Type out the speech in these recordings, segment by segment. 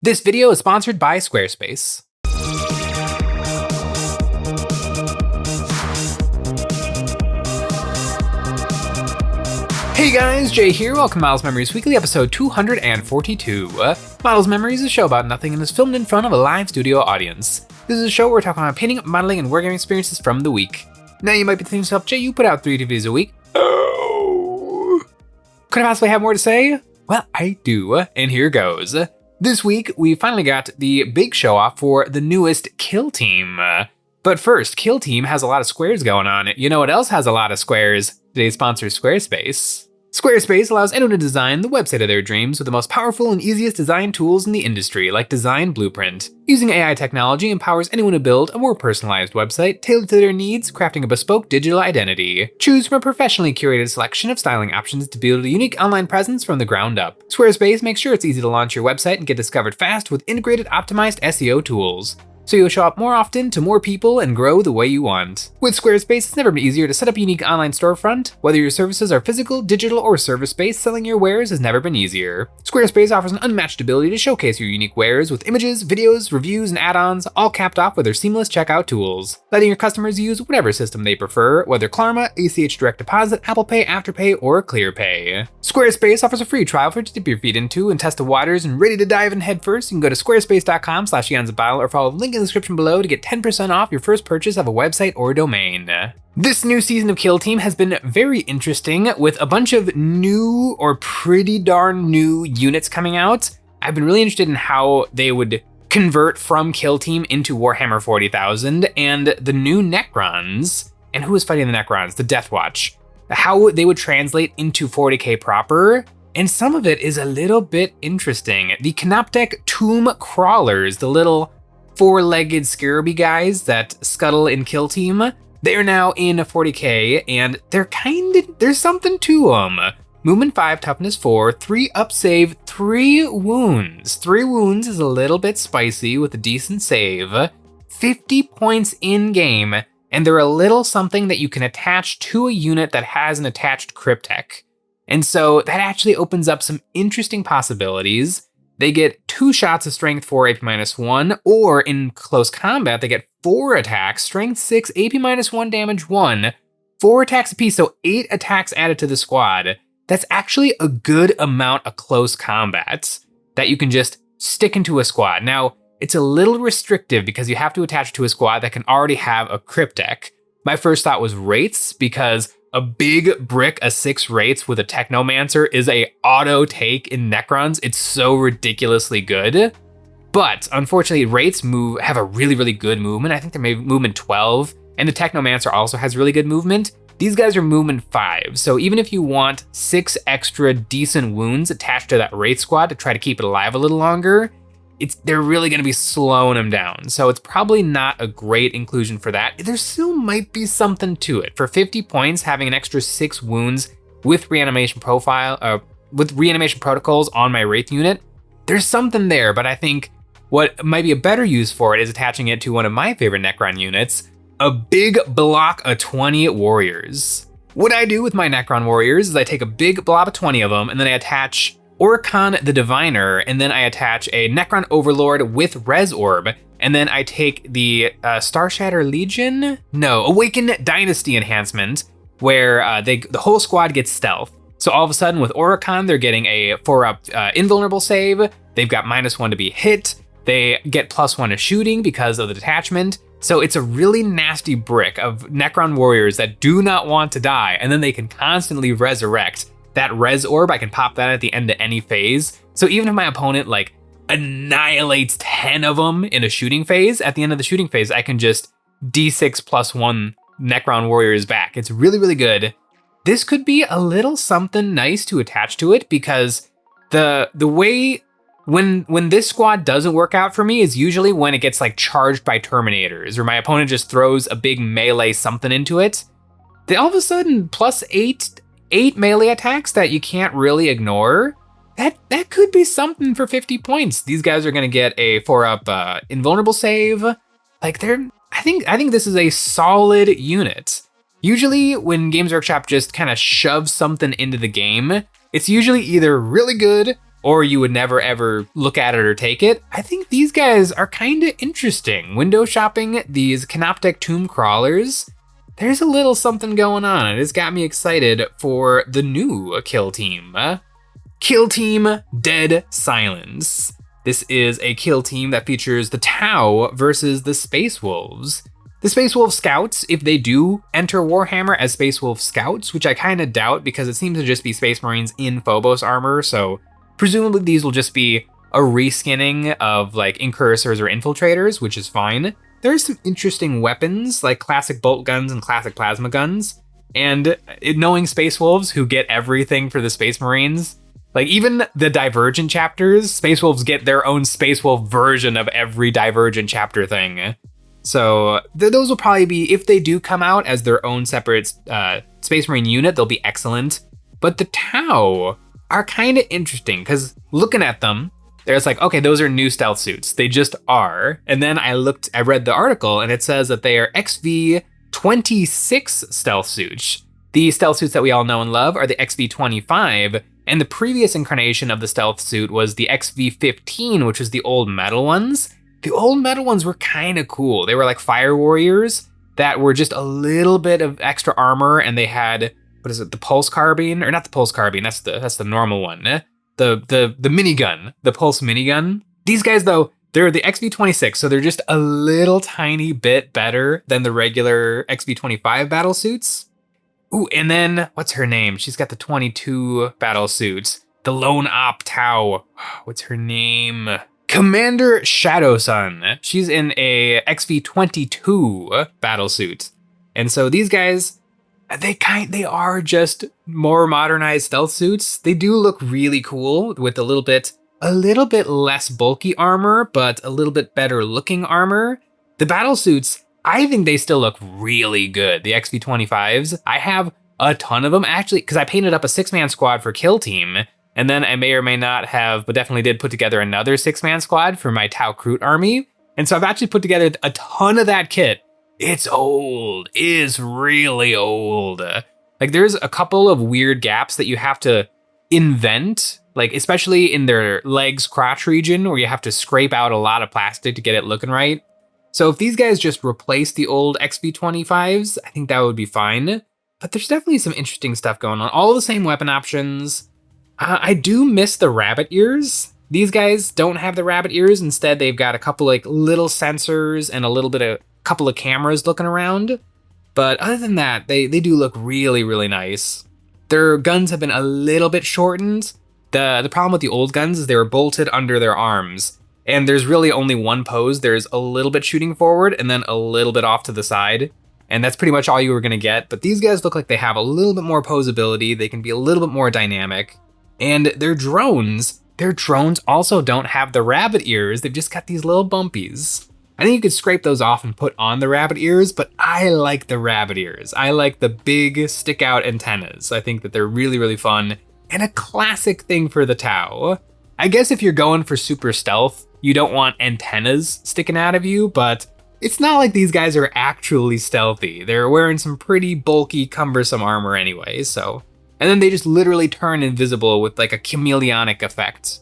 This video is sponsored by Squarespace. Hey guys, Jay here. Welcome to Models Memories Weekly, episode 242. Models Memories is a show about nothing and is filmed in front of a live studio audience. This is a show where we're talking about painting, modeling, and wargaming experiences from the week. Now you might be thinking to yourself, Jay, you put out 3 videos a week. Oh. Could I possibly have more to say? Well, I do, and here goes. This week, we finally got the big show off for the newest Kill Team. But first, Kill Team has a lot of squares going on. You know what else has a lot of squares? Today's sponsor is Squarespace. Squarespace allows anyone to design the website of their dreams with the most powerful and easiest design tools in the industry, like Design Blueprint. Using AI technology empowers anyone to build a more personalized website tailored to their needs, crafting a bespoke digital identity. Choose from a professionally curated selection of styling options to build a unique online presence from the ground up. Squarespace makes sure it's easy to launch your website and get discovered fast with integrated optimized SEO tools, so you'll show up more often to more people and grow the way you want. With Squarespace, it's never been easier to set up a unique online storefront. Whether your services are physical, digital, or service-based, selling your wares has never been easier. Squarespace offers an unmatched ability to showcase your unique wares with images, videos, reviews, and add-ons, all capped off with their seamless checkout tools, letting your customers use whatever system they prefer, whether Klarna, ACH Direct Deposit, Apple Pay, Afterpay, or ClearPay. Squarespace offers a free trial for you to dip your feet into and test the waters, and ready to dive in head first, you can go to squarespace.com/EonsOfBattle or follow the link in the description below to get 10% off your first purchase of a website or domain. This new season of Kill Team has been very interesting, with a bunch of new or pretty darn new units coming out. I've been really interested in how they would convert from Kill Team into Warhammer 40,000 and the new Necrons. And who is fighting the Necrons? The Death Watch. How they would translate into 40k proper. And some of it is a little bit interesting. The Canoptek Tomb Crawlers, the little 4-legged scarabee guys that scuttle in Kill Team, they're now in 40k, and there's something to them. Movement 5, toughness 4, 3 up save, 3 wounds. 3 wounds is a little bit spicy with a decent save. 50 points in game, and they're a little something that you can attach to a unit that has an attached cryptek. And so that actually opens up some interesting possibilities. They get 2 shots of strength 4, AP -1, or in close combat, they get 4 attacks, strength 6, AP -1, damage 1, 4 attacks apiece, so 8 attacks added to the squad. That's actually a good amount of close combat that you can just stick into a squad. Now, it's a little restrictive because you have to attach to a squad that can already have a cryptek. My first thought was Wraiths, because a big brick of 6 Wraiths with a Technomancer is a auto take in Necrons. It's so ridiculously good. But unfortunately, Wraiths have a really, really good movement. I think they're maybe movement 12, and the Technomancer also has really good movement. These guys are movement 5, so even if you want 6 extra decent wounds attached to that Wraith squad to try to keep it alive a little longer, they're really gonna be slowing them down. So it's probably not a great inclusion for that. There still might be something to it. For 50 points, having an extra 6 wounds with reanimation protocols on my Wraith unit, there's something there, but I think what might be a better use for it is attaching it to one of my favorite Necron units, a big block of 20 warriors. What I do with my Necron warriors is I take a big blob of 20 of them, and then I attach Oricon the Diviner, and then I attach a Necron Overlord with Res Orb, and then I take the Starshatter Legion? No, Awakened Dynasty enhancement, where the whole squad gets stealth. So all of a sudden with Oricon, they're getting a 4-up invulnerable save, they've got -1 to be hit, they get +1 to shooting because of the detachment. So it's a really nasty brick of Necron warriors that do not want to die, and then they can constantly resurrect. That Res Orb, I can pop that at the end of any phase. So even if my opponent annihilates 10 of them in a shooting phase, at the end of the shooting phase, I can just D6 +1 Necron warriors back. It's really, really good. This could be a little something nice to attach to it, because the way when this squad doesn't work out for me is usually when it gets charged by Terminators, or my opponent just throws a big melee something into it. They all of a sudden +8 melee attacks that you can't really ignore. That could be something for 50 points. These guys are gonna get a 4-up invulnerable save. I think this is a solid unit. Usually when Games Workshop just kind of shoves something into the game, it's usually either really good or you would never ever look at it or take it. I think these guys are kind of interesting. Window shopping these Canoptek tomb crawlers. There's a little something going on, and it's got me excited for the new kill team. Kill Team Dead Silence. This is a kill team that features the Tau versus the Space Wolves. The Space Wolf Scouts, if they do enter Warhammer as Space Wolf Scouts, which I kind of doubt because it seems to just be Space Marines in Phobos armor, so presumably these will just be a reskinning of like Incursors or Infiltrators, which is fine. There's some interesting weapons like classic bolt guns and classic plasma guns, and knowing Space Wolves who get everything for the Space Marines, like even the Divergent chapters, Space Wolves get their own Space Wolf version of every Divergent chapter thing. So those will probably be, if they do come out as their own separate Space Marine unit, they'll be excellent. But the Tau are kind of interesting because looking at them, there's like, okay, those are new stealth suits. They just are. And then I read the article and it says that they are XV26 stealth suits. The stealth suits that we all know and love are the XV25, and the previous incarnation of the stealth suit was the XV15, which was the old metal ones. The old metal ones were kind of cool. They were like fire warriors that were just a little bit of extra armor, and they had, what is it, the pulse carbine? Or not the pulse carbine, that's the normal one. The minigun, the pulse minigun. These guys though, they're the XV26, so they're just a little tiny bit better than the regular XV25 battle suits. Ooh, and then, what's her name? She's got the 22 battle suits. The Lone Op Tau. What's her name? Commander Shadowsun. She's in a XV22 battle suit. And so these guys, they are just more modernized stealth suits. They do look really cool with a little bit less bulky armor, but a little bit better looking armor. The battle suits, I think they still look really good. The XV25s, I have a ton of them actually, because I painted up a 6-man squad for Kill Team, and then I may or may not have, but definitely did put together another 6-man squad for my Tau Kroot army. And so I've actually put together a ton of that kit. It's old, it's really old. Like there's a couple of weird gaps that you have to invent, like especially in their legs crotch region where you have to scrape out a lot of plastic to get it looking right. So if these guys just replace the old XV25s, I think that would be fine. But there's definitely some interesting stuff going on. All the same weapon options. I do miss the rabbit ears. These guys don't have the rabbit ears. Instead, they've got a couple like little sensors and a couple of cameras looking around. But other than that, they do look really, really nice. Their guns have been a little bit shortened. The problem with the old guns is they were bolted under their arms. And there's really only one pose. There's a little bit shooting forward and then a little bit off to the side. And that's pretty much all you were gonna get. But these guys look like they have a little bit more posability. They can be a little bit more dynamic. And their drones also don't have the rabbit ears. They've just got these little bumpies. I think you could scrape those off and put on the rabbit ears, but I like the rabbit ears. I like the big stick out antennas. I think that they're really, really fun and a classic thing for the Tau. I guess if you're going for super stealth, you don't want antennas sticking out of you, but it's not like these guys are actually stealthy. They're wearing some pretty bulky, cumbersome armor anyway, so. And then they just literally turn invisible with like a chameleonic effect.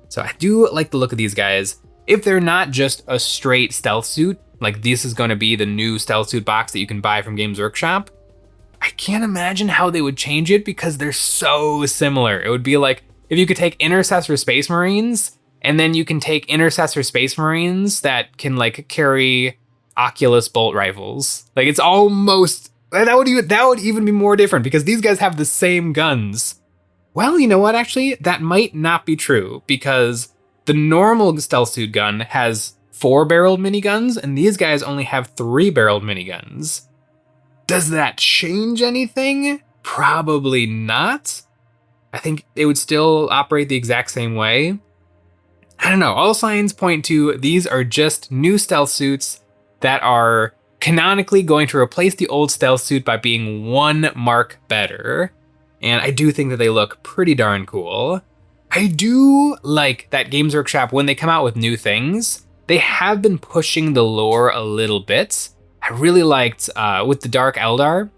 So I do like the look of these guys. If they're not just a straight stealth suit, like this is gonna be the new stealth suit box that you can buy from Games Workshop, I can't imagine how they would change it because they're so similar. It would be like if you could take Intercessor Space Marines, and then you can take Intercessor Space Marines that can like carry Oculus bolt rifles. Like it's almost, that would even be more different because these guys have the same guns. Well, you know what, actually, that might not be true because the normal stealth suit gun has 4-barreled miniguns and these guys only have 3-barreled miniguns. Does that change anything? Probably not. I think it would still operate the exact same way. I don't know, all signs point to these are just new stealth suits that are canonically going to replace the old stealth suit by being 1 mark better. And I do think that they look pretty darn cool. I do like that Games Workshop, when they come out with new things, they have been pushing the lore a little bit. I really liked with the Dark Eldar,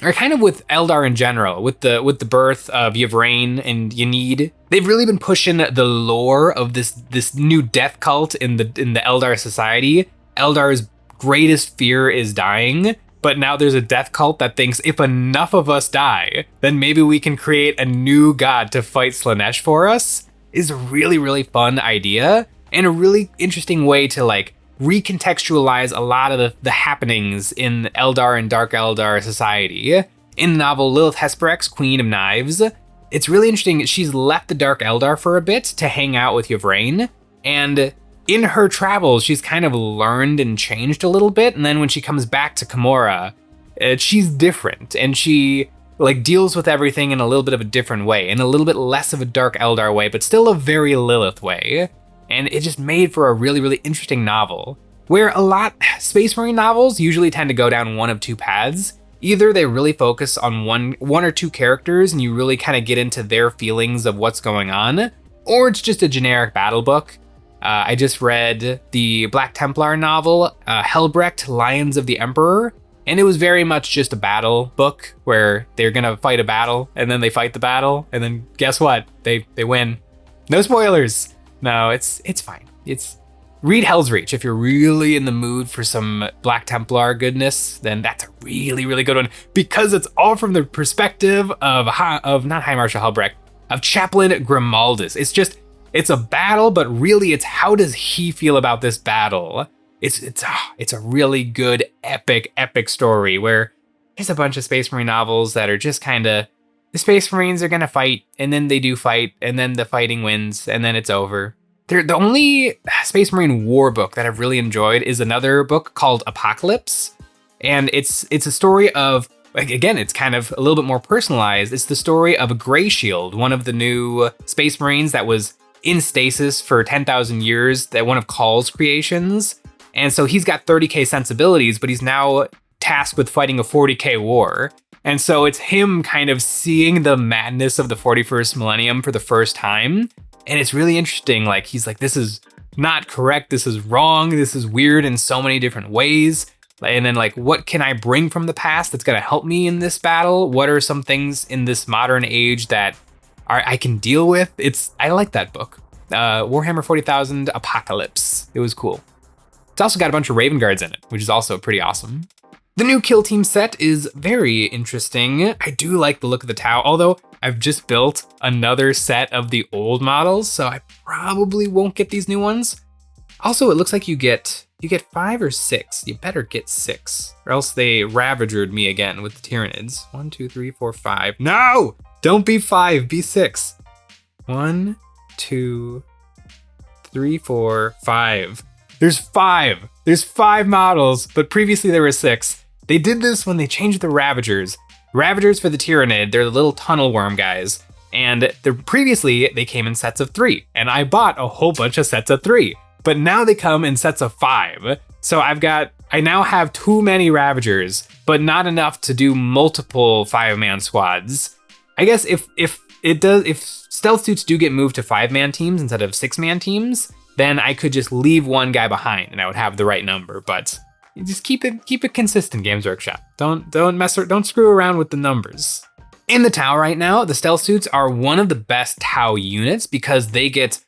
or kind of with Eldar in general, with the birth of Yvraine and Ynid, they've really been pushing the lore of this new death cult in the Eldar society. Eldar's greatest fear is dying, but now there's a death cult that thinks if enough of us die, then maybe we can create a new god to fight Slaanesh for us. Is a really, really fun idea and a really interesting way to like recontextualize a lot of the happenings in Eldar and Dark Eldar society. In the novel Lilith Hesperex, Queen of Knives, it's really interesting. She's left the Dark Eldar for a bit to hang out with Yvraine, and in her travels, she's kind of learned and changed a little bit. And then when she comes back to Camorra, she's different, and she like deals with everything in a little bit of a different way, in a little bit less of a Dark Eldar way, but still a very Lilith way. And it just made for a really, really interesting novel, where a lot Space Marine novels usually tend to go down one of two paths. Either they really focus on one or two characters and you really kind of get into their feelings of what's going on, or it's just a generic battle book. I just read the Black Templar novel, Helbrecht, Lions of the Emperor, and it was very much just a battle book where they're gonna fight a battle and then they fight the battle and then guess what? They win. No spoilers. No, it's fine. Read Hell's Reach. If you're really in the mood for some Black Templar goodness, then that's a really, really good one, because it's all from the perspective of not High Marshal Helbrecht, of Chaplain Grimaldus. It's a battle, but really it's how does he feel about this battle? It's a really good epic story where there's a bunch of Space Marine novels that are just kind of, the Space Marines are gonna fight, and then they do fight, and then the fighting wins, and then it's over. The only Space Marine war book that I've really enjoyed is another book called Apocalypse. And it's a story of, again, it's kind of a little bit more personalized. It's the story of a Grey Shield, one of the new Space Marines that was in stasis for 10,000 years, that one of Call's creations. And so he's got 30k sensibilities, but he's now tasked with fighting a 40k war. And so it's him kind of seeing the madness of the 41st millennium for the first time. And it's really interesting. Like, he's like, this is not correct. This is wrong. This is weird in so many different ways. And then like, what can I bring from the past that's going to help me in this battle? What are some things in this modern age that I can deal with? I like that book. Warhammer 40,000 Apocalypse. It was cool. It's also got a bunch of Raven Guards in it, which is also pretty awesome. The new Kill Team set is very interesting. I do like the look of the Tau, although I've just built another set of the old models, so I probably won't get these new ones. Also, it looks like you get 5 or 6. You better get 6, or else they Ravagered me again with the Tyranids. 1, 2, 3, 4, 5. No! Don't be 5, be 6. 1, 2, 3, 4, 5. There's 5. There's 5 models, but previously there were 6. They did this when they changed the Ravagers. Ravagers for the Tyranid, they're the little tunnel worm guys. And previously they came in sets of 3, and I bought a whole bunch of sets of 3. But now they come in sets of 5. So I now have too many Ravagers, but not enough to do multiple 5-man squads. I guess if stealth suits do get moved to 5-man teams instead of 6-man teams, then I could just leave one guy behind and I would have the right number. But you just keep it consistent, Games Workshop. Don't screw around with the numbers. In the Tau right now, the stealth suits are one of the best Tau units because they get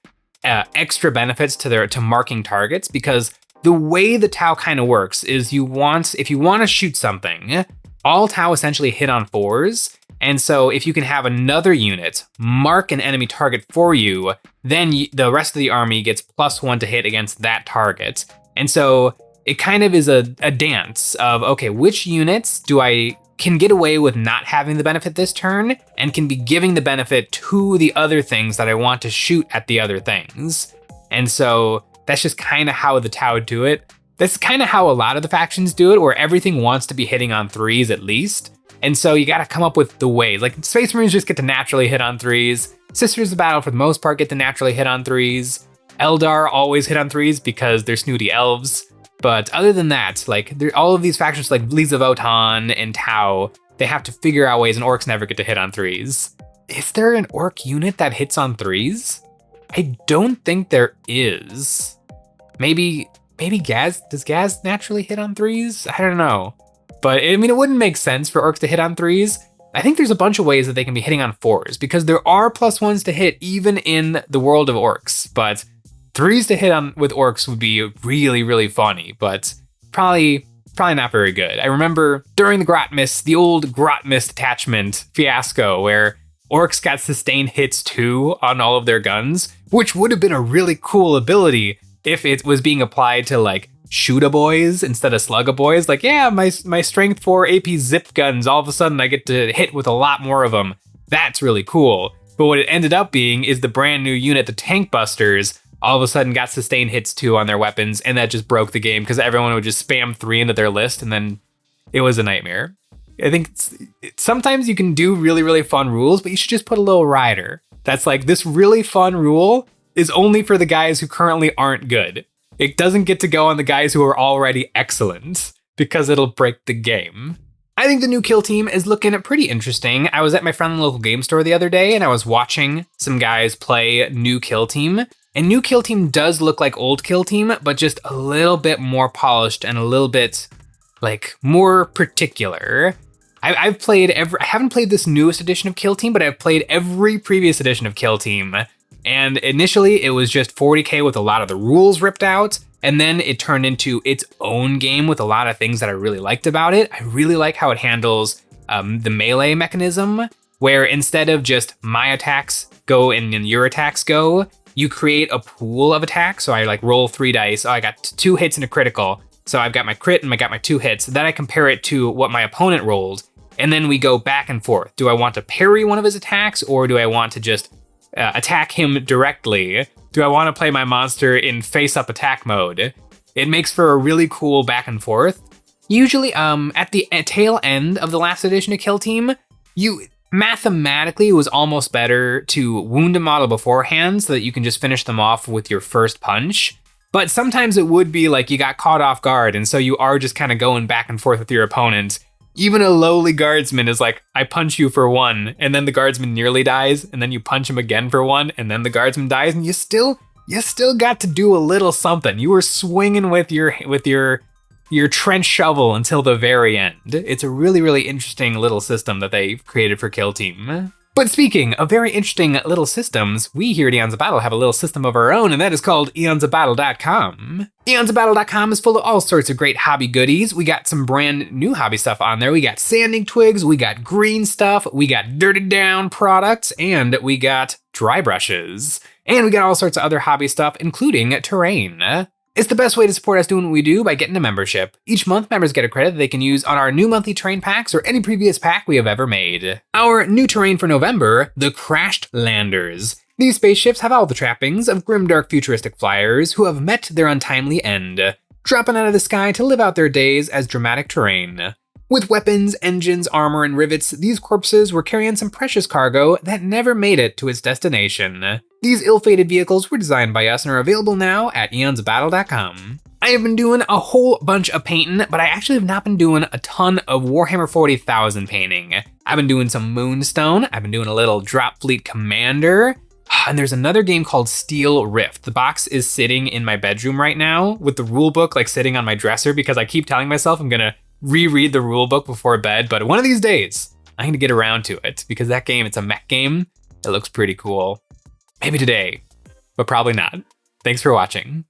extra benefits to marking targets, because the way the Tau kind of works is if you want to shoot something, all Tau essentially hit on 4s. And so if you can have another unit mark an enemy target for you, then the rest of the army gets +1 to hit against that target. And so it kind of is a dance of, okay, which units can get away with not having the benefit this turn and can be giving the benefit to the other things that I want to shoot at the other things. And so that's just kind of how the Tau do it. That's kind of how a lot of the factions do it, where everything wants to be hitting on 3s at least. And so you got to come up with the ways. Like, Space Marines just get to naturally hit on 3s. Sisters of Battle, for the most part, get to naturally hit on 3s. Eldar always hit on 3s because they're snooty elves. But other than that, like, all of these factions like Bleeds of Votann and Tau, they have to figure out ways, and orcs never get to hit on 3s. Is there an orc unit that hits on 3s? I don't think there is. Maybe Gaz, does Gaz naturally hit on 3s? I don't know. But I mean, it wouldn't make sense for orcs to hit on 3s. I think there's a bunch of ways that they can be hitting on 4s, because there are +1s to hit even in the world of orcs, but 3s to hit on with orcs would be really, really funny, but probably not very good. I remember during the Grotmist, the old Grotmist attachment fiasco, where orcs got sustained hits too on all of their guns, which would have been a really cool ability if it was being applied to like shoot-a-boys instead of slug-a-boys. Like, yeah, my strength 4 AP zip guns, all of a sudden I get to hit with a lot more of them. That's really cool. But what it ended up being is the brand new unit, the Tank Busters, all of a sudden got sustained hits too on their weapons, and that just broke the game because everyone would just spam 3 into their list, and then it was a nightmare. I think sometimes you can do really, really fun rules, but you should just put a little rider. That's like, this really fun rule is only for the guys who currently aren't good. It doesn't get to go on the guys who are already excellent, because it'll break the game. I think the new kill team is looking pretty interesting. I was at my friendly local game store the other day, and I was watching some guys play new kill team. And new kill team does look like old kill team, but just a little bit more polished and a little bit like more particular. I haven't played this newest edition of Kill Team, but I've played every previous edition of Kill Team. And initially it was just 40k with a lot of the rules ripped out. And then it turned into its own game with a lot of things that I really liked about it. I really like how it handles the melee mechanism, where instead of just my attacks go and then your attacks go, you create a pool of attacks. So I like roll 3 dice. Oh, I got 2 hits and a critical. So I've got my crit and I got my 2 hits. Then I compare it to what my opponent rolled. And then we go back and forth. Do I want to parry one of his attacks, or do I want to just attack him directly? Do I want to play my monster in face-up attack mode? It makes for a really cool back and forth. Usually at the tail end of the last edition of Kill Team, mathematically, it was almost better to wound a model beforehand so that you can just finish them off with your first punch. But sometimes it would be like you got caught off guard, and so you are just kind of going back and forth with your opponent. Even a lowly guardsman is like, I punch you for 1, and then the guardsman nearly dies, and then you punch him again for 1, and then the guardsman dies, and you still got to do a little something. You were swinging with your trench shovel until the very end. It's a really, really interesting little system that they've created for Kill Team. But speaking of very interesting little systems, we here at Eons of Battle have a little system of our own, and that is called EonsOfBattle.com. EonsOfBattle.com is full of all sorts of great hobby goodies. We got some brand new hobby stuff on there. We got sanding twigs, we got green stuff, we got dirted down products, and we got dry brushes. And we got all sorts of other hobby stuff, including terrain. It's the best way to support us doing what we do by getting a membership. Each month, members get a credit that they can use on our new monthly terrain packs or any previous pack we have ever made. Our new terrain for November, the Crashed Landers. These spaceships have all the trappings of grimdark futuristic flyers who have met their untimely end, dropping out of the sky to live out their days as dramatic terrain. With weapons, engines, armor, and rivets, these corpses were carrying some precious cargo that never made it to its destination. These ill-fated vehicles were designed by us and are available now at EonsOfBattle.com. I have been doing a whole bunch of painting, but I actually have not been doing a ton of Warhammer 40,000 painting. I've been doing some Moonstone, I've been doing a little Drop Fleet Commander, and there's another game called Steel Rift. The box is sitting in my bedroom right now with the rulebook like sitting on my dresser because I keep telling myself I'm gonna reread the rulebook before bed, but one of these days, I'm gonna get around to it because that game, it's a mech game. It looks pretty cool. Maybe today, but probably not. Thanks for watching.